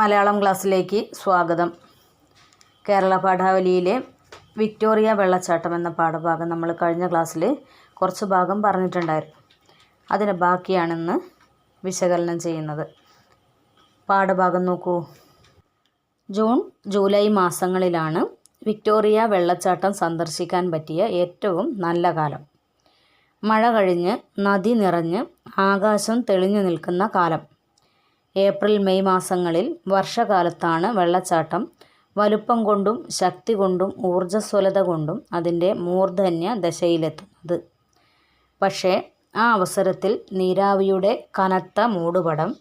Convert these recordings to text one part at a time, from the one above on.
മലയാളം ക്ലാസ്സിലേക്ക് സ്വാഗതം. കേരള പാഠാവലിയിലെ വിക്ടോറിയ വെള്ളച്ചാട്ടം എന്ന പാഠഭാഗം നമ്മൾ കഴിഞ്ഞ ക്ലാസ്സിൽ കുറച്ച് ഭാഗം പറഞ്ഞിട്ടുണ്ടായിരുന്നു. അതിന് ബാക്കിയാണിന്ന് വിശകലനം ചെയ്യുന്നത്. പാഠഭാഗം നോക്കൂ. ജൂൺ ജൂലൈ മാസങ്ങളിലാണ് വിക്ടോറിയ വെള്ളച്ചാട്ടം സന്ദർശിക്കാൻ പറ്റിയ ഏറ്റവും നല്ല കാലം. മഴ കഴിഞ്ഞ് നദി നിറഞ്ഞ് ആകാശം തെളിഞ്ഞു നിൽക്കുന്ന കാലം. ഏപ്രിൽ മെയ് മാസങ്ങളിൽ വർഷകാലത്താണ് വെള്ളച്ചാട്ടം വലുപ്പം കൊണ്ടും ശക്തി കൊണ്ടും ഊർജ്ജസ്വലത കൊണ്ടും അതിൻ്റെ മൂർധന്യ ദശയിലെത്തുന്നത്. പക്ഷേ ആ അവസരത്തിൽ നീരാവിയുടെ കനത്ത മൂടുപടം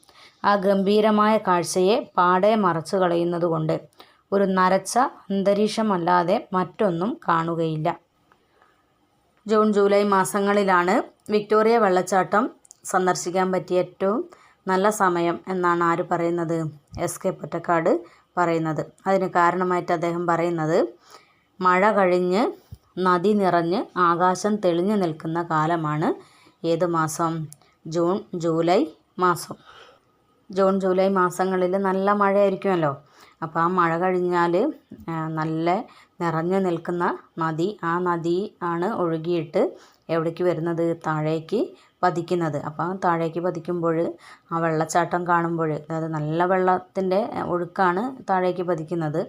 ആ ഗംഭീരമായ കാഴ്ചയെ പാടെ മറച്ചു കളയുന്നതുകൊണ്ട് ഒരു നരച്ച അന്തരീക്ഷമല്ലാതെ മറ്റൊന്നും കാണുകയില്ല. ജൂൺ ജൂലൈ മാസങ്ങളിലാണ് വിക്ടോറിയ വെള്ളച്ചാട്ടം സന്ദർശിക്കാൻ പറ്റിയ ഏറ്റവും നല്ല സമയം എന്നാണ് ആര് പറയുന്നത്? എസ്.കെ. പൊറ്റക്കാട് പറയുന്നത്. അതിന് കാരണമായിട്ട് അദ്ദേഹം പറയുന്നത്, മഴ കഴിഞ്ഞ് നദി നിറഞ്ഞ് ആകാശം തെളിഞ്ഞു നിൽക്കുന്ന കാലമാണ് ഏത് മാസം? ജൂൺ ജൂലൈ മാസം. ജൂൺ ജൂലൈ മാസങ്ങളിൽ നല്ല മഴയായിരിക്കുമല്ലോ. അപ്പോൾ ആ മഴ കഴിഞ്ഞാൽ നല്ല നിറഞ്ഞു നിൽക്കുന്ന നദി, ആ നദി ആണ് ഒഴുകിയിട്ട് എവിടേക്ക് വരുന്നത്? താഴേക്ക് പതിക്കുന്നത്. അപ്പോൾ താഴേക്ക് പതിക്കുമ്പോൾ ആ വെള്ളച്ചാട്ടം കാണുമ്പോൾ, അതായത് നല്ല വെള്ളത്തിൻ്റെ ഒഴുക്കാണ് താഴേക്ക് പതിക്കുന്നത്.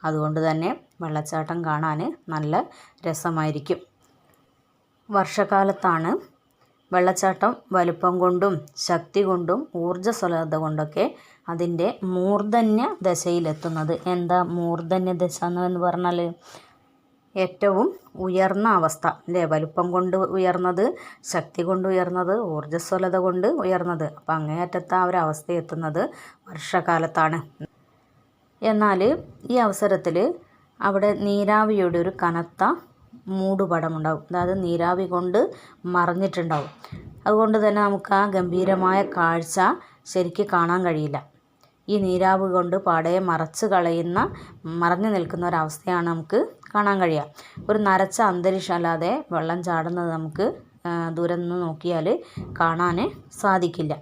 അതുകൊണ്ട് തന്നെ വെള്ളച്ചാട്ടം കാണാൻ നല്ല രസമായിരിക്കും. വർഷകാലത്താണ് വെള്ളച്ചാട്ടം വലുപ്പം കൊണ്ടും ശക്തി കൊണ്ടും ഊർജ്ജസ്വലത കൊണ്ടൊക്കെ അതിൻ്റെ മൂർധന്യ ദശയിലെത്തുന്നത്. എന്താ മൂർധന്യ ദശ എന്ന് പറഞ്ഞാൽ? ഏറ്റവും ഉയർന്ന അവസ്ഥ അല്ലേ? വലുപ്പം കൊണ്ട് ഉയർന്നത്, ശക്തി കൊണ്ട് ഉയർന്നത്, ഊർജ്ജസ്വലത കൊണ്ട് ഉയർന്നത്. അപ്പം അങ്ങേയറ്റത്തെ ആ ഒരു അവസ്ഥ എത്തുന്നത് വർഷകാലത്താണ്. എന്നാൽ ഈ അവസരത്തിൽ അവിടെ നീരാവിയുടെ ഒരു കനത്ത മൂടുപടമുണ്ടാവും. അതായത് നീരാവി കൊണ്ട് മറഞ്ഞിട്ടുണ്ടാവും. അതുകൊണ്ട് തന്നെ നമുക്ക് ആ ഗംഭീരമായ കാഴ്ച ശരിക്ക് കാണാൻ കഴിയില്ല. ഈ നീരാവി കൊണ്ട് പാടെ മറഞ്ഞു നിൽക്കുന്ന ഒരവസ്ഥയാണ് നമുക്ക് കാണാൻ കഴിയുക. ഒരു നരച്ച അന്തരീക്ഷം അല്ലാതെ വെള്ളം ചാടുന്നത് നമുക്ക് ദൂരെ നിന്ന് നോക്കിയാൽ കാണാൻ സാധിക്കില്ല.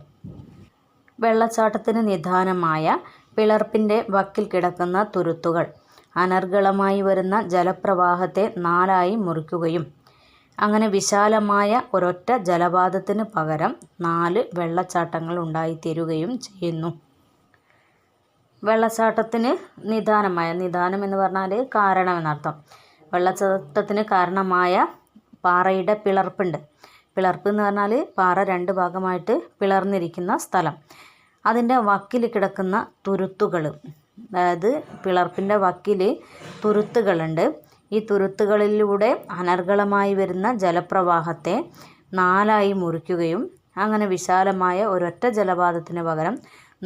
വെള്ളച്ചാട്ടത്തിന് നിദാനമായ പിളർപ്പിൻ്റെ വക്കിൽ കിടക്കുന്ന തുരുത്തുകൾ അനർഗളമായി വരുന്ന ജലപ്രവാഹത്തെ നാലായി മുറിക്കുകയും അങ്ങനെ വിശാലമായ ഒരൊറ്റ ജലപാതത്തിന് പകരം 4 വെള്ളച്ചാട്ടങ്ങൾ ഉണ്ടായിത്തീരുകയും ചെയ്യുന്നു. വെള്ളച്ചാട്ടത്തിന് നിദാനം എന്ന് പറഞ്ഞാൽ കാരണം എന്നർത്ഥം. വെള്ളച്ചാട്ടത്തിന് കാരണമായ പാറയുടെ പിളർപ്പുണ്ട്. പിളർപ്പ് എന്ന് പറഞ്ഞാൽ പാറ 2 ഭാഗമായിട്ട് പിളർന്നിരിക്കുന്ന സ്ഥലം. അതിൻ്റെ വക്കിൽ കിടക്കുന്ന തുരുത്തുകൾ, അതായത് പിളർപ്പിൻ്റെ വക്കിൽ തുരുത്തുകളുണ്ട്. ഈ തുരുത്തുകളിലൂടെ അനർഗളമായി വരുന്ന ജലപ്രവാഹത്തെ 4ആയി മുറിക്കുകയും അങ്ങനെ വിശാലമായ ഒരൊറ്റ ജലപാതത്തിന് പകരം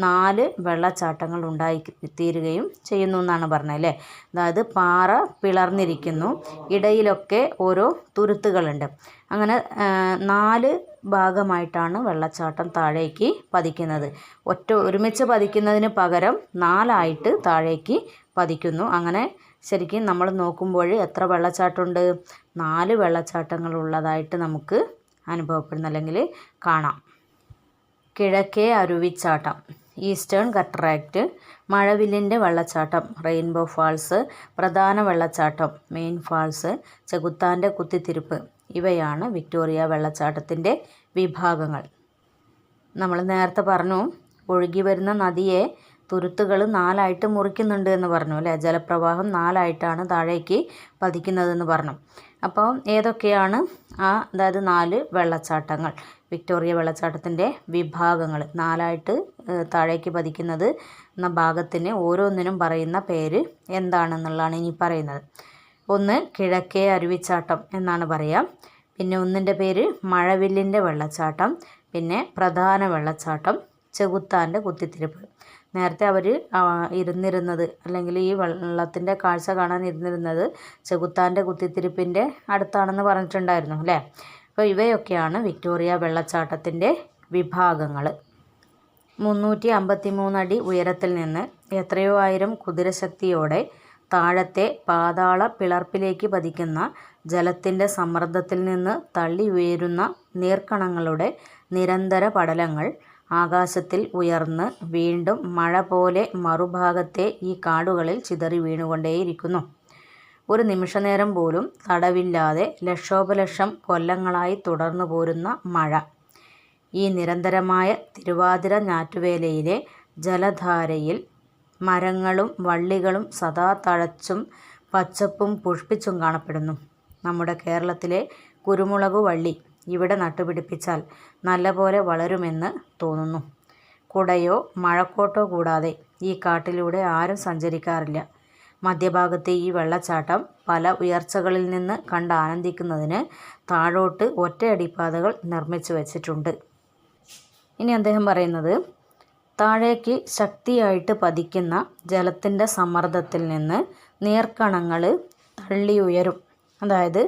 4 വെള്ളച്ചാട്ടങ്ങൾ ഉണ്ടായിത്തീരുകയും ചെയ്യുന്നു എന്നാണ് പറഞ്ഞത് അല്ലേ? അതായത് പാറ പിളർന്നിരിക്കുന്നു, ഇടയിലൊക്കെ ഓരോ തുരുത്തുകളുണ്ട്. അങ്ങനെ 4 ഭാഗമായിട്ടാണ് വെള്ളച്ചാട്ടം താഴേക്ക് പതിക്കുന്നത്. ഒരുമിച്ച് പതിക്കുന്നതിന് പകരം 4ആയിട്ട് താഴേക്ക് പതിക്കുന്നു. അങ്ങനെ ശരിക്കും നമ്മൾ നോക്കുമ്പോൾ എത്ര വെള്ളച്ചാട്ടമുണ്ട്? 4 വെള്ളച്ചാട്ടങ്ങൾ ഉള്ളതായിട്ട് നമുക്ക് അനുഭവപ്പെടുന്നു, അല്ലെങ്കിൽ കാണാം. കിഴക്കേ അരുവിച്ചാട്ടം, ഈസ്റ്റേൺ കട്ടറാക്റ്റ്, മഴവില്ലിൻ്റെ വെള്ളച്ചാട്ടം, റെയിൻബോ ഫാൾസ്, പ്രധാന വെള്ളച്ചാട്ടം, മെയിൻ ഫാൾസ്, ചെകുത്താൻ്റെ കുത്തിത്തിരിപ്പ്, ഇവയാണ് വിക്ടോറിയ വെള്ളച്ചാട്ടത്തിൻ്റെ വിഭാഗങ്ങൾ. നമ്മൾ നേരത്തെ പറഞ്ഞു, ഒഴുകി വരുന്ന നദിയെ തുരുത്തുകൾ 4ആയിട്ട് മുറിക്കുന്നുണ്ട് എന്ന് പറഞ്ഞു അല്ലേ? ജലപ്രവാഹം 4ആയിട്ടാണ് താഴേക്ക് പതിക്കുന്നതെന്ന് പറഞ്ഞു. അപ്പോൾ ഏതൊക്കെയാണ് അതായത് 4 വെള്ളച്ചാട്ടങ്ങൾ? വിക്ടോറിയ വെള്ളച്ചാട്ടത്തിൻ്റെ വിഭാഗങ്ങൾ 4ആയിട്ട് താഴേക്ക് പതിക്കുന്നത് എന്ന ഭാഗത്തിന് ഓരോന്നിനും പറയുന്ന പേര് എന്താണെന്നുള്ളതാണ് ഇനി പറയുന്നത്. ഒന്ന് കിഴക്കേ അരുവിച്ചാട്ടം എന്നാണ് പറയുക. പിന്നെ ഒന്നിൻ്റെ പേര് മഴവില്ലിൻ്റെ വെള്ളച്ചാട്ടം. പിന്നെ പ്രധാന വെള്ളച്ചാട്ടം, ചെകുത്താൻ്റെ കുത്തിത്തിരിപ്പ്. നേരത്തെ അവർ ഇരുന്നിരുന്നത്, അല്ലെങ്കിൽ ഈ വെള്ളത്തിൻ്റെ കാഴ്ച കാണാൻ ഇരുന്നിരുന്നത് ചെകുത്താൻ്റെ കുത്തിത്തിരിപ്പിൻ്റെ അടുത്താണെന്ന് പറഞ്ഞിട്ടുണ്ടായിരുന്നു അല്ലേ? അപ്പോൾ ഇവയൊക്കെയാണ് വിക്ടോറിയ വെള്ളച്ചാട്ടത്തിൻ്റെ വിഭാഗങ്ങൾ. 353 അടി ഉയരത്തിൽ നിന്ന് എത്രയോ ആയിരം കുതിരശക്തിയോടെ താഴത്തെ പാതാള പിളർപ്പിലേക്ക് പതിക്കുന്ന ജലത്തിൻ്റെ സമ്മർദ്ദത്തിൽ നിന്ന് തള്ളി ഉയരുന്ന നീർക്കണങ്ങളുടെ നിരന്തര പടലങ്ങൾ ആകാശത്തിൽ ഉയർന്ന് വീണ്ടും മഴ പോലെ മറുഭാഗത്തെ ഈ കാടുകളിൽ ചിതറി വീണുകൊണ്ടേയിരിക്കുന്നു. ഒരു നിമിഷനേരം പോലും തടവില്ലാതെ ലക്ഷോപലക്ഷം കൊല്ലങ്ങളായി തുടർന്നു പോരുന്ന മഴ. ഈ നിരന്തരമായ തിരുവാതിര ഞാറ്റുവേലയിലെ ജലധാരയിൽ മരങ്ങളും വള്ളികളും സദാ തഴച്ചും പച്ചപ്പും പുഷ്പിച്ചും കാണപ്പെടുന്നു. നമ്മുടെ കേരളത്തിലെ കുരുമുളക് വള്ളി ഇവിടെ നട്ടുപിടിപ്പിച്ചാൽ നല്ലപോലെ വളരുമെന്ന് തോന്നുന്നു. കുടയോ മഴക്കോട്ടോ കൂടാതെ ഈ കാട്ടിലൂടെ ആരും സഞ്ചരിക്കാറില്ല. മധ്യഭാഗത്തെ ഈ വെള്ളച്ചാട്ടം പല ഉയർച്ചകളിൽ നിന്ന് കണ്ട് ആനന്ദിക്കുന്നതിന് താഴോട്ട് ഒറ്റയടിപ്പാതകൾ നിർമ്മിച്ചു വച്ചിട്ടുണ്ട്. ഇനി അദ്ദേഹം പറയുന്നത്, താഴേക്ക് ശക്തിയായിട്ട് പതിക്കുന്ന ജലത്തിൻ്റെ സമ്മർദ്ദത്തിൽ നിന്ന് നീർക്കണങ്ങൾ തള്ളി ഉയരും. അതായത്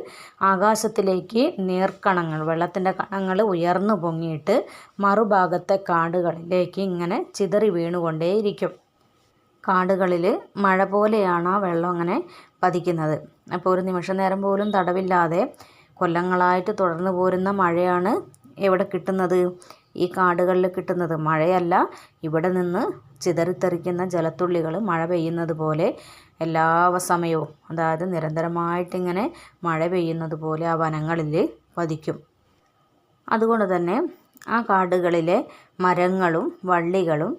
ആകാശത്തിലേക്ക് നീർക്കണങ്ങൾ, വെള്ളത്തിൻ്റെ കണങ്ങൾ ഉയർന്നു പൊങ്ങിയിട്ട് മറുഭാഗത്തെ കാടുകളിലേക്ക് ഇങ്ങനെ ചിതറി വീണുകൊണ്ടേയിരിക്കും. കാടുകളിൽ മഴ പോലെയാണ് ആ വെള്ളം അങ്ങനെ പതിക്കുന്നത്. അപ്പോൾ ഒരു നിമിഷ നേരം പോലും തടവില്ലാതെ കൊല്ലങ്ങളായിട്ട് തുടർന്നു പോരുന്ന മഴയാണ് എവിടെ കിട്ടുന്നത്? ഈ കാടുകളിൽ കിട്ടുന്നത്. മഴയല്ല, ഇവിടെ നിന്ന് ചിതറിത്തെറിക്കുന്ന ജലത്തുള്ളികൾ മഴ പെയ്യുന്നത് പോലെ എല്ലാ സമയവും, അതായത് നിരന്തരമായിട്ടിങ്ങനെ മഴ പെയ്യുന്നത് പോലെ ആ വനങ്ങളിൽ പതിക്കും. അതുകൊണ്ട് തന്നെ ആ കാടുകളിലെ മരങ്ങളും വള്ളികളും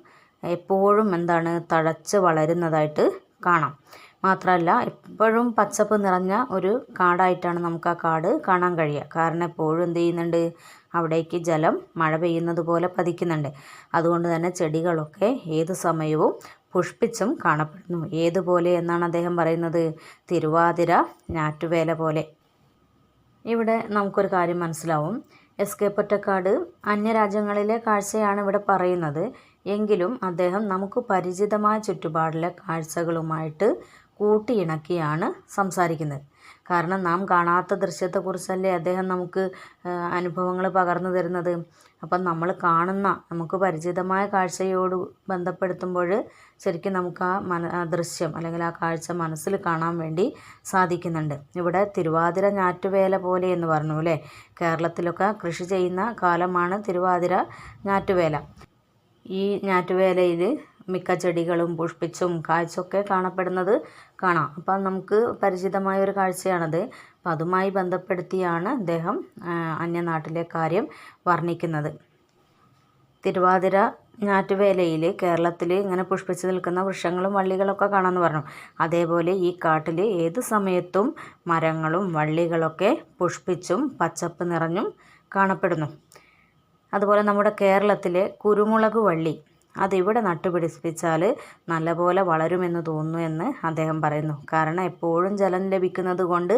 എപ്പോഴും തഴച്ച് വളരുന്നതായിട്ട് കാണാം. മാത്രമല്ല എപ്പോഴും പച്ചപ്പ് നിറഞ്ഞ ഒരു കാടായിട്ടാണ് നമുക്ക് ആ കാട് കാണാൻ കഴിയുക. കാരണം എപ്പോഴും എന്ത് ചെയ്യുന്നുണ്ട്, അവിടേക്ക് ജലം മഴ പെയ്യുന്നത് പോലെ പതിക്കുന്നുണ്ട്. അതുകൊണ്ട് തന്നെ ചെടികളൊക്കെ ഏത് സമയവും പുഷ്പിച്ചും കാണപ്പെടുന്നു. ഏതുപോലെ എന്നാണ് അദ്ദേഹം പറയുന്നത്? തിരുവാതിര ഞാറ്റുവേല പോലെ. ഇവിടെ നമുക്കൊരു കാര്യം മനസ്സിലാവും. എസ്.കെ. പൊറ്റക്കാട് അന്യരാജ്യങ്ങളിലെ കാഴ്ചയാണ് ഇവിടെ പറയുന്നത്. എങ്കിലും അദ്ദേഹം നമുക്ക് പരിചിതമായ ചുറ്റുപാടിലെ കാഴ്ചകളുമായിട്ട് കൂട്ടിയിണക്കിയാണ് സംസാരിക്കുന്നത്. കാരണം നാം കാണാത്ത ദൃശ്യത്തെക്കുറിച്ചല്ലേ അദ്ദേഹം നമുക്ക് അനുഭവങ്ങൾ പകർന്നു തരുന്നത്. അപ്പം നമ്മൾ കാണുന്ന, നമുക്ക് പരിചിതമായ കാഴ്ചയോട് ബന്ധപ്പെടുത്തുമ്പോൾ ശരിക്കും നമുക്ക് ആ ദൃശ്യം അല്ലെങ്കിൽ ആ കാഴ്ച മനസ്സിൽ കാണാൻ വേണ്ടി സാധിക്കുന്നുണ്ട്. ഇവിടെ തിരുവാതിര ഞാറ്റുവേല പോലെ എന്ന് പറഞ്ഞു അല്ലേ. കേരളത്തിലൊക്കെ കൃഷി ചെയ്യുന്ന കാലമാണ് തിരുവാതിര ഞാറ്റുവേല. ഈ ഞാറ്റുവേലയിൽ മിക്ക ചെടികളും പുഷ്പിച്ചും കാഴ്ചയൊക്കെ കാണപ്പെടുന്നത് കാണാം. അപ്പം നമുക്ക് പരിചിതമായ ഒരു കാഴ്ചയാണത്. അപ്പം അതുമായി ബന്ധപ്പെടുത്തിയാണ് അദ്ദേഹം അന്യനാട്ടിലെ കാര്യം വർണ്ണിക്കുന്നത്. തിരുവാതിര ഞാറ്റുവേലയിൽ കേരളത്തിൽ ഇങ്ങനെ പുഷ്പിച്ച് നിൽക്കുന്ന വൃക്ഷങ്ങളും വള്ളികളൊക്കെ കാണാമെന്ന് പറഞ്ഞു. അതേപോലെ ഈ കാട്ടിൽ ഏത് സമയത്തും മരങ്ങളും വള്ളികളൊക്കെ പുഷ്പിച്ചും പച്ചപ്പ് നിറഞ്ഞും കാണപ്പെടുന്നു. അതുപോലെ നമ്മുടെ കേരളത്തിലെ കുരുമുളക് വള്ളി അതിവിടെ നട്ടുപിടിപ്പിച്ചാൽ നല്ലപോലെ വളരുമെന്ന് തോന്നുന്നു എന്ന് അദ്ദേഹം പറയുന്നു. കാരണം എപ്പോഴും ജലം ലഭിക്കുന്നത് കൊണ്ട്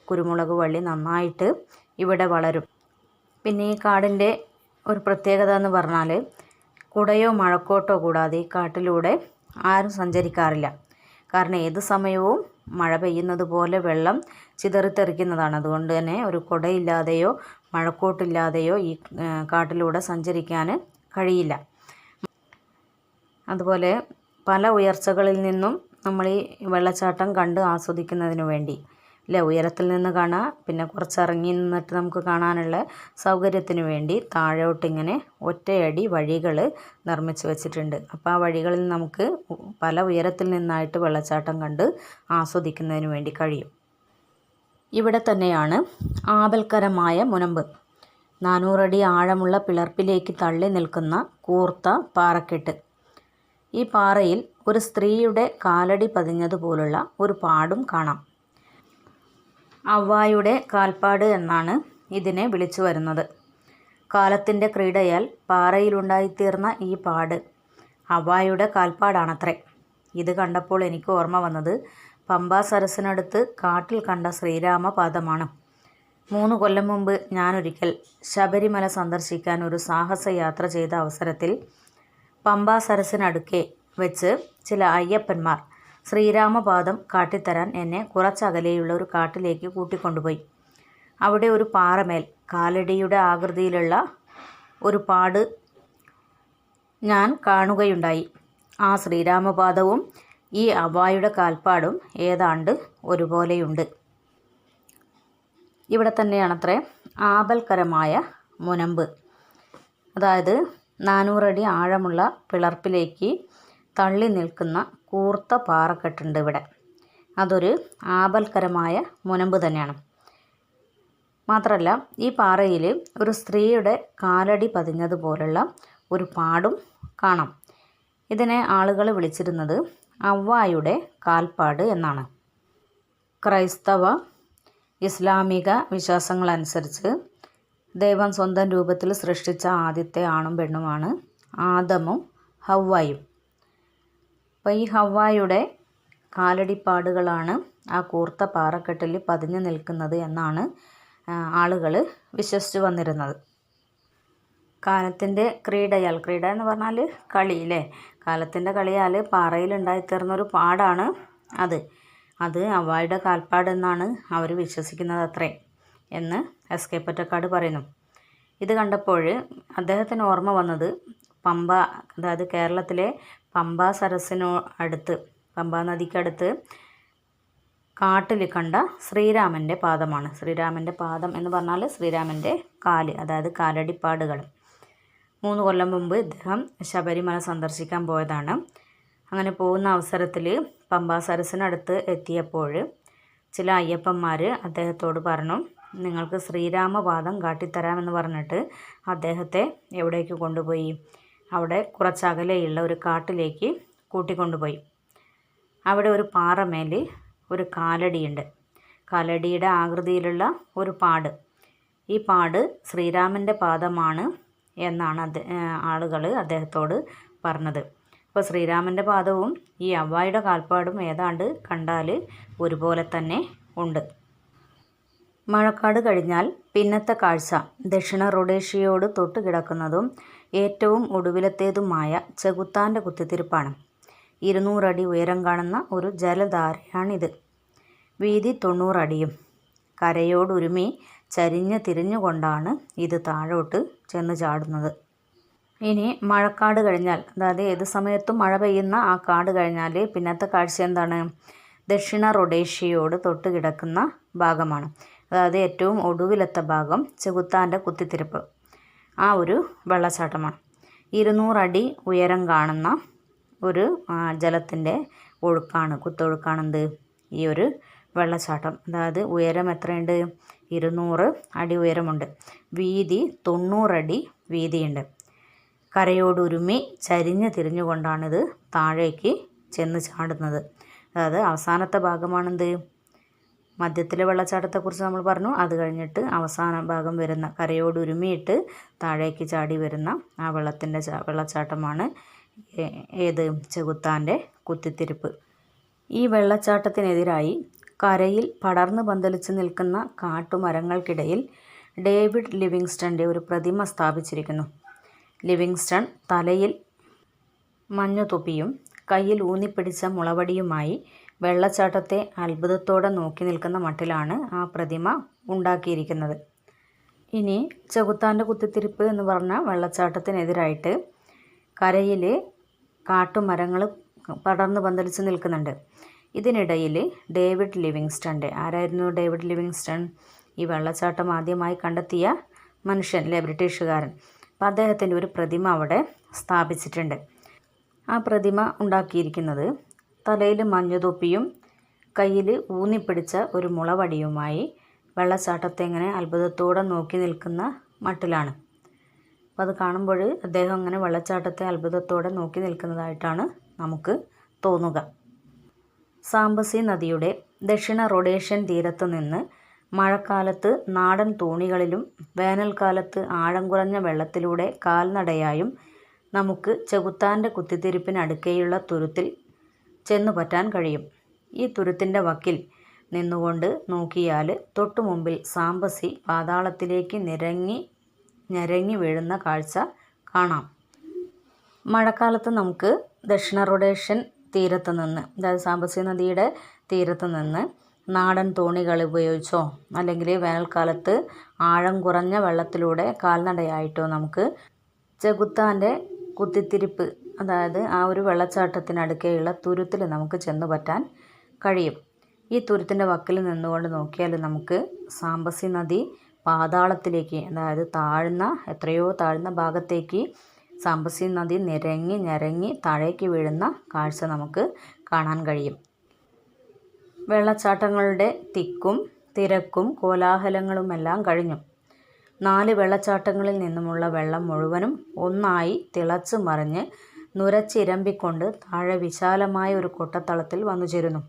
കുരുമുളക് വള്ളി നന്നായിട്ട് ഇവിടെ വളരും. പിന്നെ ഈ കാടിൻ്റെ ഒരു പ്രത്യേകത എന്ന് പറഞ്ഞാൽ കുടയോ മഴക്കോട്ടോ കൂടാതെ ഈ കാട്ടിലൂടെ ആരും സഞ്ചരിക്കാറില്ല. കാരണം ഏത് സമയവും മഴ പെയ്യുന്നത് പോലെ വെള്ളം ചിതറിത്തെറിക്കുന്നതാണ്. അതുകൊണ്ട് തന്നെ ഒരു കുടയില്ലാതെയോ മഴക്കോട്ടില്ലാതെയോ ഈ കാട്ടിലൂടെ സഞ്ചരിക്കാൻ കഴിയില്ല. അതുപോലെ പല ഉയർച്ചകളിൽ നിന്നും നമ്മൾ ഈ വെള്ളച്ചാട്ടം കണ്ട് ആസ്വദിക്കുന്നതിന് വേണ്ടി ഉയരത്തിൽ നിന്ന് കാണാം, പിന്നെ കുറച്ചിറങ്ങി നിന്നിട്ട് നമുക്ക് കാണാനുള്ള സൗകര്യത്തിന് വേണ്ടി താഴോട്ടിങ്ങനെ ഒറ്റയടി വഴികൾ നിർമ്മിച്ച് വെച്ചിട്ടുണ്ട്. അപ്പോൾ ആ വഴികളിൽ നമുക്ക് പല ഉയരത്തിൽ നിന്നായിട്ട് വെള്ളച്ചാട്ടം കണ്ട് ആസ്വദിക്കുന്നതിന് വേണ്ടി കഴിയും. ഇവിടെ തന്നെയാണ് ആപൽക്കരമായ മുനമ്പ്. 400 അടി ആഴമുള്ള പിളർപ്പിലേക്ക് തള്ളി നിൽക്കുന്ന കൂർത്ത പാറക്കെട്ട്. ഈ പാറയിൽ ഒരു സ്ത്രീയുടെ കാലടി പതിഞ്ഞതുപോലുള്ള ഒരു പാടും കാണാം. അവ്വായുടെ കാൽപ്പാട് എന്നാണ് ഇതിനെ വിളിച്ചു വരുന്നത്. കാലത്തിൻ്റെ ക്രീഡയാൽ പാറയിലുണ്ടായിത്തീർന്ന ഈ പാട് അവ്വായുടെ കാൽപ്പാടാണത്രേ. ഇത് കണ്ടപ്പോൾ എനിക്ക് ഓർമ്മ വന്നത് പമ്പാ സരസിനടുത്ത് കാട്ടിൽ കണ്ട ശ്രീരാമപാദമാണ്. 3 കൊല്ലം മുമ്പ് ഞാനൊരിക്കൽ ശബരിമല സന്ദർശിക്കാൻ ഒരു സാഹസയാത്ര ചെയ്ത അവസരത്തിൽ പമ്പാ സരസിനടുക്കെ വെച്ച് ചില അയ്യപ്പന്മാർ ശ്രീരാമപാദം കാട്ടിത്തരാൻ എന്നെ കുറച്ചകലെയുള്ള ഒരു കാട്ടിലേക്ക് കൂട്ടിക്കൊണ്ടുപോയി. അവിടെ ഒരു പാറമേൽ കാലടിയുടെ ആകൃതിയിലുള്ള ഒരു പാട് ഞാൻ കാണുകയുണ്ടായി. ആ ശ്രീരാമപാദവും ഈ അവ്വായുടെ കാൽപ്പാടും ഏതാണ്ട് ഒരുപോലെയുണ്ട്. ഇവിടെ തന്നെയാണത്രേ ആപൽക്കരമായ മുനമ്പ്. അതായത് 400 അടി ആഴമുള്ള പിളർപ്പിലേക്ക് തള്ളി നിൽക്കുന്ന കൂർത്ത പാറക്കെട്ടുണ്ട് ഇവിടെ. അതൊരു ആപൽക്കരമായ മുനമ്പ് തന്നെയാണ്. മാത്രമല്ല ഈ പാറയിൽ ഒരു സ്ത്രീയുടെ കാലടി പതിഞ്ഞതുപോലുള്ള ഒരു പാടും കാണാം. ഇതിനെ ആളുകൾ വിളിച്ചിരുന്നത് അവ്വായുടെ കാൽപ്പാട് എന്നാണ്. ക്രൈസ്തവ ഇസ്ലാമിക വിശ്വാസങ്ങളനുസരിച്ച് ദൈവം സ്വന്തം രൂപത്തിൽ സൃഷ്ടിച്ച ആദ്യത്തെ ആണും പെണ്ണുമാണ് ആദമും ഹവ്വായും. അപ്പോൾ ഈ ഹവ്വായുടെ കാലടിപ്പാടുകളാണ് ആ കൂർത്ത പാറക്കെട്ടിൽ പതിഞ്ഞു നിൽക്കുന്നത് എന്നാണ് ആളുകൾ വിശ്വസിച്ച് വന്നിരുന്നത്. കാലത്തിൻ്റെ ക്രീഡ എന്ന് പറഞ്ഞാൽ കളിയില്ലേ, കാലത്തിൻ്റെ കളിയാൽ പാറയിലുണ്ടായിത്തീർന്നൊരു പാടാണ് അത് അവ്വായുടെ കാൽപ്പാട് എന്നാണ് അവർ വിശ്വസിക്കുന്നത് അത്രേ എന്ന് എസ്.കെ. പൊറ്റക്കാട് പറയുന്നു. ഇത് കണ്ടപ്പോൾ അദ്ദേഹത്തിന് ഓർമ്മ വന്നത് പമ്പ, അതായത് കേരളത്തിലെ പമ്പാ സരസ്സിനോ അടുത്ത്, പമ്പാ നദിക്കടുത്ത് കാട്ടിൽ കണ്ട ശ്രീരാമൻ്റെ പാദമാണ്. ശ്രീരാമൻ്റെ പാദം എന്ന് പറഞ്ഞാൽ ശ്രീരാമൻ്റെ കാല്, അതായത് കാലടിപ്പാടുകൾ. 3 കൊല്ലം മുമ്പ് ഇദ്ദേഹം ശബരിമല സന്ദർശിക്കാൻ പോയതാണ്. അങ്ങനെ പോകുന്ന അവസരത്തിൽ പമ്പാ സരസ്സിനടുത്ത് എത്തിയപ്പോൾ ചില അയ്യപ്പന്മാർ അദ്ദേഹത്തോട് പറഞ്ഞു, നിങ്ങൾക്ക് ശ്രീരാമപാദം കാട്ടിത്തരാമെന്ന് പറഞ്ഞിട്ട് അദ്ദേഹത്തെ എവിടേക്ക് കൊണ്ടുപോയി? അവിടെ കുറച്ചകലെയുള്ള ഒരു കാട്ടിലേക്ക് കൂട്ടിക്കൊണ്ടുപോയി. അവിടെ ഒരു പാറമേൽ ഒരു കാലടിയുണ്ട്. കാലടിയുടെ ആകൃതിയിലുള്ള ഒരു പാട്. ഈ പാട് ശ്രീരാമൻ്റെ പാദമാണ് എന്നാണ് ആളുകൾ അദ്ദേഹത്തോട് പറഞ്ഞത്. അപ്പോൾ ശ്രീരാമൻ്റെ പാദവും ഈ അവ്വായുടെ കാൽപ്പാടും ഏതാണ്ട് കണ്ടാൽ ഒരുപോലെ തന്നെ ഉണ്ട്. മഴക്കാട് കഴിഞ്ഞാൽ പിന്നത്തെ കാഴ്ച ദക്ഷിണ റൊഡേഷ്യയോട് തൊട്ട് കിടക്കുന്നതും ഏറ്റവും ഒടുവിലത്തേതുമായ ചെകുത്താൻ്റെ കുത്തിത്തിരിപ്പാണ്. 200 അടി ഉയരം കാണുന്ന ഒരു ജലധാരയാണിത്. വീതി 90 അടിയും. കരയോടുരുമി ചരിഞ്ഞ് തിരിഞ്ഞുകൊണ്ടാണ് ഇത് താഴോട്ട് ചെന്ന് ചാടുന്നത്. ഇനി മഴക്കാട് കഴിഞ്ഞാൽ, അതായത് ഏത് സമയത്തും മഴ പെയ്യുന്ന ആ കാട് കഴിഞ്ഞാൽ പിന്നത്തെ കാഴ്ച എന്താണ്? ദക്ഷിണ റൊഡേഷ്യയോട് തൊട്ട് കിടക്കുന്ന ഭാഗമാണ്. അതായത് ഏറ്റവും ഒടുവിലത്തെ ഭാഗം ചെകുത്താൻ്റെ കുത്തിത്തിരിപ്പ്, ആ ഒരു വെള്ളച്ചാട്ടമാണ്. 200 അടി ഉയരം കാണുന്ന ഒരു ജലത്തിൻ്റെ ഒഴുക്കാണ്, കുത്തൊഴുക്കാണെന്ത് ഈ ഒരു വെള്ളച്ചാട്ടം. അതായത് ഉയരം എത്രയുണ്ട്? 200 അടി ഉയരമുണ്ട്. വീതി 90 അടി വീതിയുണ്ട്. കരയോടുരുമി ചരിഞ്ഞ് തിരിഞ്ഞുകൊണ്ടാണിത് താഴേക്ക് ചെന്ന് ചാടുന്നത്. അതായത് അവസാനത്തെ ഭാഗമാണെന്ത്? മധ്യത്തിലെ വെള്ളച്ചാട്ടത്തെക്കുറിച്ച് നമ്മൾ പറഞ്ഞു. അത് കഴിഞ്ഞിട്ട് അവസാന ഭാഗം വരുന്ന കരയോടുരുമിയിട്ട് താഴേക്ക് ചാടി വരുന്ന ആ വെള്ളച്ചാട്ടമാണ് ഏത്? ചെകുത്താൻ്റെ കുത്തിത്തിരിപ്പ്. ഈ വെള്ളച്ചാട്ടത്തിനെതിരായി കരയിൽ പടർന്നു പന്തലിച്ച് നിൽക്കുന്ന കാട്ടുമരങ്ങൾക്കിടയിൽ ഡേവിഡ് ലിവിങ്സ്റ്റൻ്റെ ഒരു പ്രതിമ സ്ഥാപിച്ചിരിക്കുന്നു. ലിവിങ്സ്റ്റൺ തലയിൽ മഞ്ഞുതൊപ്പിയും കയ്യിൽ ഊന്നിപ്പിടിച്ച മുളവടിയുമായി വെള്ളച്ചാട്ടത്തെ അത്ഭുതത്തോടെ നോക്കി നിൽക്കുന്ന മട്ടിലാണ് ആ പ്രതിമ ഉണ്ടാക്കിയിരിക്കുന്നത്. ഇനി ചെകുത്താൻ്റെ കുത്തിത്തിരിപ്പ് എന്ന് പറഞ്ഞ വെള്ളച്ചാട്ടത്തിനെതിരായിട്ട് കരയിൽ കാട്ടുമരങ്ങൾ പടർന്നു പന്തലിച്ച് നിൽക്കുന്നുണ്ട്. ഇതിനിടയിൽ ഡേവിഡ് ലിവിങ്സ്റ്റൻ്റെ, ആരായിരുന്നു ഡേവിഡ് ലിവിങ്സ്റ്റൺ? ഈ വെള്ളച്ചാട്ടം ആദ്യമായി കണ്ടെത്തിയ മനുഷ്യൻ അല്ലേ, ബ്രിട്ടീഷുകാരൻ. അപ്പം അദ്ദേഹത്തിൻ്റെ ഒരു പ്രതിമ അവിടെ സ്ഥാപിച്ചിട്ടുണ്ട്. ആ പ്രതിമ ഉണ്ടാക്കിയിരിക്കുന്നത് തലയിൽ മഞ്ഞുതൊപ്പിയും കയ്യിൽ ഊന്നിപ്പിടിച്ച ഒരു മുളവടിയുമായി വെള്ളച്ചാട്ടത്തെ ഇങ്ങനെ അത്ഭുതത്തോടെ നോക്കി നിൽക്കുന്ന മട്ടിലാണ്. അപ്പോൾ അത് കാണുമ്പോൾ അദ്ദേഹം അങ്ങനെ വെള്ളച്ചാട്ടത്തെ അത്ഭുതത്തോടെ നോക്കി നിൽക്കുന്നതായിട്ടാണ് നമുക്ക് തോന്നുക. സാംബസി നദിയുടെ ദക്ഷിണ റൊഡേഷ്യൻ തീരത്ത് നിന്ന് മഴക്കാലത്ത് നാടൻ തോണികളിലും വേനൽക്കാലത്ത് ആഴം കുറഞ്ഞ വെള്ളത്തിലൂടെ കാൽനടയായും നമുക്ക് ചെകുത്താൻ്റെ കുത്തിത്തിരിപ്പിനടുക്കെയുള്ള തുരുത്തിൽ ചെന്നുപറ്റാൻ കഴിയും. ഈ തുരുത്തിൻ്റെ വക്കിൽ നിന്നുകൊണ്ട് നോക്കിയാൽ തൊട്ടു മുമ്പിൽ സാംബസി പാതാളത്തിലേക്ക് ഞരങ്ങി വീഴുന്ന കാഴ്ച കാണാം. മഴക്കാലത്ത് നമുക്ക് ദക്ഷിണ റൊഡേഷ്യൻ തീരത്ത് നിന്ന്, അതായത് സാംബസി നദിയുടെ തീരത്ത് നിന്ന് നാടൻ തോണികൾ ഉപയോഗിച്ചോ അല്ലെങ്കിൽ വേനൽക്കാലത്ത് ആഴം കുറഞ്ഞ വെള്ളത്തിലൂടെ കാൽനടയായിട്ടോ നമുക്ക് ചെകുത്താൻ്റെ കുത്തിത്തിരിപ്പ്, അതായത് ആ ഒരു വെള്ളച്ചാട്ടത്തിനടുക്കെയുള്ള തുരുത്തിൽ നമുക്ക് ചെന്നു പറ്റാൻ കഴിയും. ഈ തുരുത്തിൻ്റെ വക്കിൽ നിന്നുകൊണ്ട് നോക്കിയാൽ നമുക്ക് സാംബസി നദി പാതാളത്തിലേക്ക്, അതായത് എത്രയോ താഴ്ന്ന ഭാഗത്തേക്ക് സാംബസി നദി നിരങ്ങി ഞരങ്ങി താഴേക്ക് വീഴുന്ന കാഴ്ച നമുക്ക് കാണാൻ കഴിയും. വെള്ളച്ചാട്ടങ്ങളുടെ തിക്കും തിരക്കും കോലാഹലങ്ങളുമെല്ലാം കഴിഞ്ഞു. 4 വെള്ളച്ചാട്ടങ്ങളിൽ നിന്നുമുള്ള വെള്ളം മുഴുവനും ഒന്നായി തിളച്ച് മറിഞ്ഞ് നുരച്ചിരമ്പിക്കൊണ്ട് താഴെ വിശാലമായ ഒരു കൊട്ടത്തളത്തിൽ വന്നു ചേരുന്നു.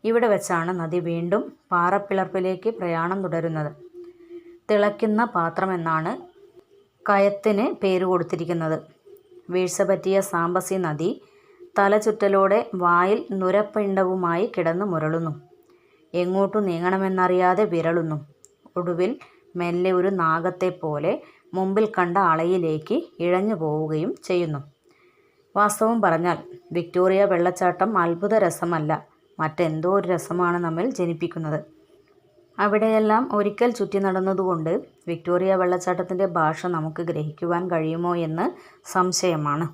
ഇവിടെ വെച്ചാണ് നദി വീണ്ടും പാറപ്പിളർപ്പിലേക്ക് പ്രയാണം തുടരുന്നത്. തിളയ്ക്കുന്ന പാത്രമെന്നാണ് കയത്തിന് പേര് കൊടുത്തിരിക്കുന്നത്. വീഴ്ച പറ്റിയ സാംബസി നദി തലചുറ്റലോടെ വായിൽ നുരപ്പിണ്ടവുമായി കിടന്ന് മുരളുന്നു. എങ്ങോട്ടു നീങ്ങണമെന്നറിയാതെ വിരളുന്നു. ഒടുവിൽ മെല്ലെ ഒരു നാഗത്തെപ്പോലെ മുമ്പിൽ കണ്ട അളയിലേക്ക് ഇഴഞ്ഞു പോവുകയും ചെയ്യുന്നു. വാസ്തവം പറഞ്ഞാൽ വിക്ടോറിയ വെള്ളച്ചാട്ടം അത്ഭുത രസമല്ല, മറ്റെന്തോ ഒരു രസമാണ് നമ്മിൽ ജനിപ്പിക്കുന്നത്. അവിടെയെല്ലാം ഒരിക്കൽ ചുറ്റി നടന്നതുകൊണ്ട് വിക്ടോറിയ വെള്ളച്ചാട്ടത്തിൻ്റെ ഭാഷ നമുക്ക് ഗ്രഹിക്കുവാൻ കഴിയുമോ എന്ന് സംശയമാണ്.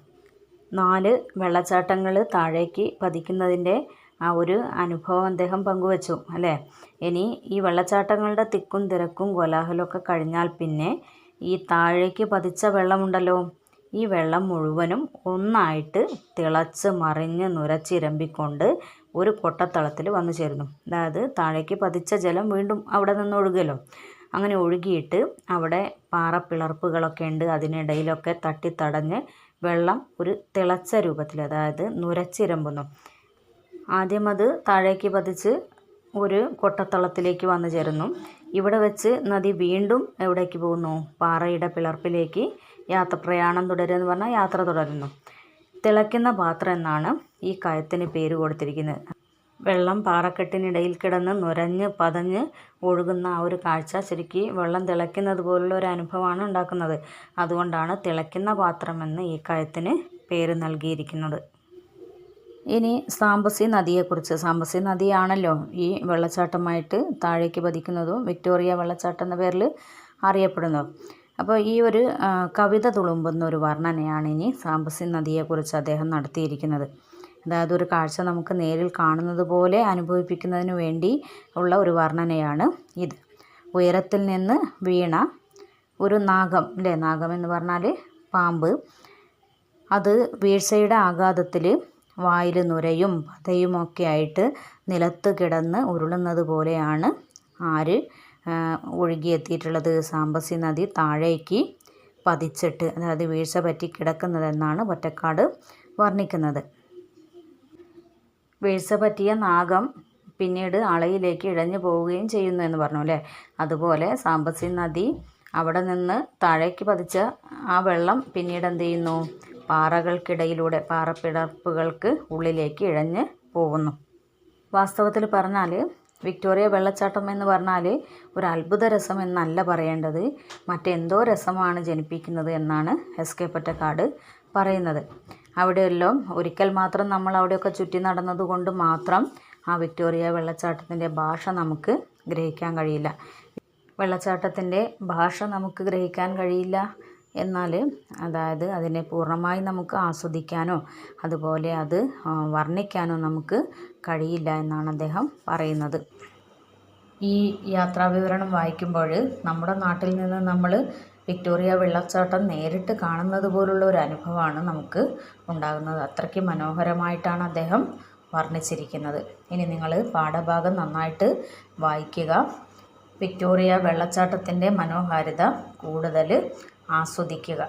4 വെള്ളച്ചാട്ടങ്ങൾ താഴേക്ക് പതിക്കുന്നതിൻ്റെ ആ ഒരു അനുഭവം അദ്ദേഹം പങ്കുവച്ചു അല്ലേ. ഇനി ഈ വെള്ളച്ചാട്ടങ്ങളുടെ തിക്കും തിരക്കും കോലാഹലമൊക്കെ കഴിഞ്ഞാൽ പിന്നെ ഈ താഴേക്ക് പതിച്ച വെള്ളമുണ്ടല്ലോ, ഈ വെള്ളം മുഴുവനും ഒന്നായിട്ട് തിളച്ച് മറിഞ്ഞ് നുരച്ചിരമ്പിക്കൊണ്ട് ഒരു കൊട്ടത്തളത്തിൽ വന്നു ചേരുന്നു. അതായത് താഴേക്ക് പതിച്ച ജലം വീണ്ടും അവിടെ നിന്ന് ഒഴുകുമല്ലോ. അങ്ങനെ ഒഴുകിയിട്ട് അവിടെ പാറപ്പിളർപ്പുകളൊക്കെ ഉണ്ട്. അതിനിടയിലൊക്കെ തട്ടിത്തടഞ്ഞ് വെള്ളം ഒരു തിളച്ച രൂപത്തിൽ, അതായത് നുരച്ചിരമ്പുന്നു. ആദ്യം അത് താഴേക്ക് പതിച്ച് ഒരു കൊട്ടത്തളത്തിലേക്ക് വന്നു ചേരുന്നു. ഇവിടെ വെച്ച് നദി വീണ്ടും എവിടേക്ക് പോകുന്നു? പാറയുടെ പിളർപ്പിലേക്ക് പ്രയാണം തുടരുക എന്ന് പറഞ്ഞാൽ യാത്ര തുടരുന്നു. തിളയ്ക്കുന്ന പാത്രം എന്നാണ് ഈ കയത്തിന് പേര് കൊടുത്തിരിക്കുന്നത്. വെള്ളം പാറക്കെട്ടിനിടയിൽ കിടന്ന് നുരഞ്ഞ് പതഞ്ഞ് ഒഴുകുന്ന ആ ഒരു കാഴ്ച ശരിക്കും വെള്ളം തിളയ്ക്കുന്നത് പോലുള്ള ഒരു അനുഭവമാണ് ഉണ്ടാക്കുന്നത്. അതുകൊണ്ടാണ് തിളയ്ക്കുന്ന പാത്രമെന്ന് ഈ കയത്തിന് പേര് നൽകിയിരിക്കുന്നത്. ഇനി സാംബസി നദിയെക്കുറിച്ച്. സാംബസി നദിയാണല്ലോ ഈ വെള്ളച്ചാട്ടമായിട്ട് താഴേക്ക് പതിക്കുന്നതും വിക്ടോറിയ വെള്ളച്ചാട്ടം എന്ന പേരിൽ അറിയപ്പെടുന്നത്. അപ്പോൾ ഈ ഒരു കവിത തുളുമ്പുന്ന ഒരു വർണ്ണനയാണ് ഇനി സാംബസി നദിയെക്കുറിച്ച് അദ്ദേഹം നടത്തിയിരിക്കുന്നത്. അതായത് ഒരു കാഴ്ച നമുക്ക് നേരിൽ കാണുന്നത് പോലെ അനുഭവിപ്പിക്കുന്നതിന് വേണ്ടി ഉള്ള ഒരു വർണ്ണനയാണ് ഇത്. ഉയരത്തിൽ നിന്ന് വീണ ഒരു നാഗം അല്ലേ, നാഗം എന്ന് പറഞ്ഞാൽ പാമ്പ്, അത് വീഴ്ചയുടെ ആഘാതത്തിൽ വായിൽ നുരയും പതയുമൊക്കെ ആയിട്ട് നിലത്ത് കിടന്ന് ഉരുളുന്നത് പോലെയാണ് ഒഴുകിയെത്തിയിട്ടുള്ളത്. സാംബസി നദി താഴേക്ക് പതിച്ചിട്ട്, അതായത് വീഴ്ച പറ്റി കിടക്കുന്നതെന്നാണ് പൊറ്റക്കാട് വർണ്ണിക്കുന്നത്. വീഴ്ച പറ്റിയ നാഗം പിന്നീട് അളയിലേക്ക് ഇഴഞ്ഞു പോവുകയും ചെയ്യുന്നു എന്ന് പറഞ്ഞു അല്ലേ. അതുപോലെ സാംബസി നദി അവിടെ നിന്ന് താഴേക്ക് പതിച്ച ആ വെള്ളം പിന്നീട് എന്ത് ചെയ്യുന്നു? പാറകൾക്കിടയിലൂടെ പാറപ്പിളർപ്പുകൾക്ക് ഉള്ളിലേക്ക് ഇഴഞ്ഞ് പോകുന്നു. വാസ്തവത്തിൽ പറഞ്ഞാൽ വിക്ടോറിയ വെള്ളച്ചാട്ടം എന്ന് പറഞ്ഞാൽ ഒരു അത്ഭുത രസം എന്നല്ല പറയേണ്ടത്, മറ്റെന്തോ രസമാണ് ജനിപ്പിക്കുന്നത് എന്നാണ് എസ്.കെ. പൊറ്റക്കാട് പറയുന്നത്. അവിടെയെല്ലാം ഒരിക്കൽ മാത്രം നമ്മൾ അവിടെയൊക്കെ ചുറ്റി നടന്നതുകൊണ്ട് മാത്രം ആ വിക്ടോറിയ വെള്ളച്ചാട്ടത്തിൻ്റെ ഭാഷ നമുക്ക് ഗ്രഹിക്കാൻ കഴിയില്ല. വെള്ളച്ചാട്ടത്തിൻ്റെ ഭാഷ നമുക്ക് ഗ്രഹിക്കാൻ കഴിയില്ല എന്നാൽ അതായത് അതിനെ പൂർണ്ണമായി നമുക്ക് ആസ്വദിക്കാനോ അതുപോലെ അത് വർണ്ണിക്കാനോ നമുക്ക് കഴിയില്ല എന്നാണ് അദ്ദേഹം പറയുന്നത്. ഈ യാത്രാവിവരണം വായിക്കുമ്പോൾ നമ്മുടെ നാട്ടിൽ നിന്ന് നമ്മൾ വിക്ടോറിയ വെള്ളച്ചാട്ടം നേരിട്ട് കാണുന്നത് പോലുള്ള ഒരു അനുഭവമാണ് നമുക്ക് ഉണ്ടാകുന്നത്. അത്രയ്ക്ക് മനോഹരമായിട്ടാണ് അദ്ദേഹം വർണ്ണിച്ചിരിക്കുന്നത്. ഇനി നിങ്ങൾ പാഠഭാഗം നന്നായിട്ട് വായിക്കുക. വിക്ടോറിയ വെള്ളച്ചാട്ടത്തിൻ്റെ മനോഹാരിത കൂടുതൽ ആസ്വദിക്കുക.